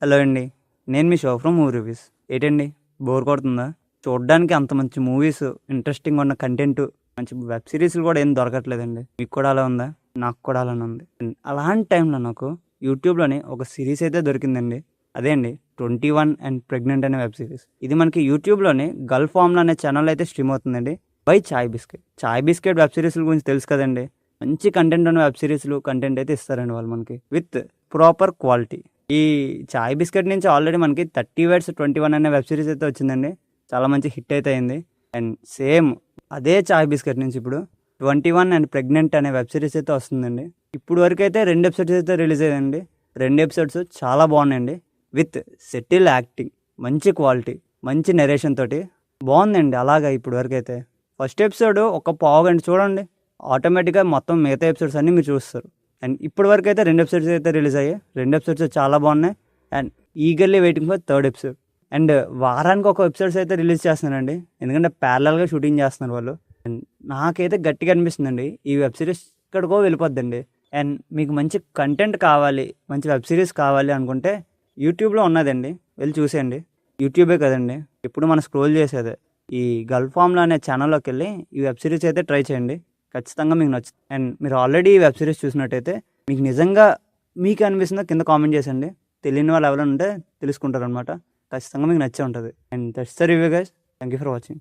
Hello అండి, నేను మీ show from movie reviews. ఏంటండి, బోర్ కొడుతుందా? చూడడానికి అంత మంచి మూవీస్, ఇంట్రెస్టింగ్ ఉన్న కంటెంట్, మంచి వెబ్ సిరీస్లు కూడా ఏం దొరకట్లేదండి. మీకు కూడా అలా ఉందా? నాకు కూడా అలానే ఉంది. అలాంటి టైంలో నాకు యూట్యూబ్లోని ఒక సిరీస్ అయితే దొరికిందండి. అదే అండి 21 అండ్ ప్రెగ్నెంట్ అనే వెబ్ సిరీస్. ఇది మనకి యూట్యూబ్లోని గల్ఫ్ ఫామ్లో అనే ఛానల్ అయితే స్ట్రీమ్ అవుతుందండి బై చాయ్ బిస్కెట్. చాయ్ బిస్కెట్ వెబ్ సిరీస్ల గురించి తెలుసు కదండి. మంచి కంటెంట్ ఉన్న వెబ్ సిరీస్లు కంటెంట్ అయితే ఇస్తారండి వాళ్ళు మనకి, విత్ ప్రాపర్ క్వాలిటీ. ఈ చాయ్ బిస్కెట్ నుంచి ఆల్రెడీ మనకి 30 Words 21 అనే వెబ్ సిరీస్ అయితే వచ్చిందండి. చాలా మంచి హిట్ అయితే అయింది. అండ్ సేమ్ అదే చాయ్ బిస్కెట్ నుంచి ఇప్పుడు 21 అండ్ ప్రెగ్నెంట్ అనే వెబ్ సిరీస్ అయితే వస్తుందండి. ఇప్పుడు వరకు అయితే 2 ఎపిసోడ్స్ అయితే రిలీజ్ అయ్యాయండి. 2 ఎపిసోడ్స్ చాలా బాగున్నాయండి. విత్ సెటిల్ యాక్టింగ్, మంచి క్వాలిటీ, మంచి నెరేషన్ తోటి బాగుందండి. అలాగా ఇప్పుడు వరకు అయితే ఫస్ట్ ఎపిసోడ్ ఒక పావు గంట చూడండి, ఆటోమేటిక్గా మొత్తం మిగతా ఎపిసోడ్స్ అన్నీ మీరు చూస్తారు. అండ్ ఇప్పటి వరకు అయితే 2 ఎపిసోడ్స్ అయితే రిలీజ్ అయ్యాయి. 2 ఎపిసోడ్స్ చాలా బాగున్నాయి. And eagerly waiting for third episode. And వారానికి ఒక ఎపిసోడ్స్ అయితే రిలీజ్ చేస్తున్నారండి, ఎందుకంటే ప్యారలల్గా షూటింగ్ చేస్తున్నారు వాళ్ళు. అండ్ నాకైతే గట్టిగా అనిపిస్తుందండి, ఈ వెబ్ సిరీస్ ఎక్కడికో వెళ్ళిపోద్దండి. అండ్ మీకు మంచి కంటెంట్ కావాలి, మంచి వెబ్ సిరీస్ కావాలి అనుకుంటే యూట్యూబ్లో ఉన్నదండి, వెళ్ళి చూసేయండి. యూట్యూబే కదండి ఇప్పుడు మనం స్క్రోల్ చేసేదే. ఈ గల్ఫ్ ఫామ్లో అనే ఛానల్లోకి వెళ్ళి ఈ వెబ్ సిరీస్ అయితే ట్రై చేయండి, ఖచ్చితంగా మీకు నచ్చుతుంది. అండ్ మీరు ఆల్రెడీ ఈ వెబ్ సిరీస్ చూసినట్టయితే మీకు నిజంగా మీకు అనిపిస్తుందో కింద కామెంట్ చేసండి. తెలియని వాళ్ళు ఎవరైనా ఉంటే తెలుసుకుంటారు అనమాట. ఖచ్చితంగా మీకు నచ్చే ఉంటుంది. And that's the review guys. Thank you for watching.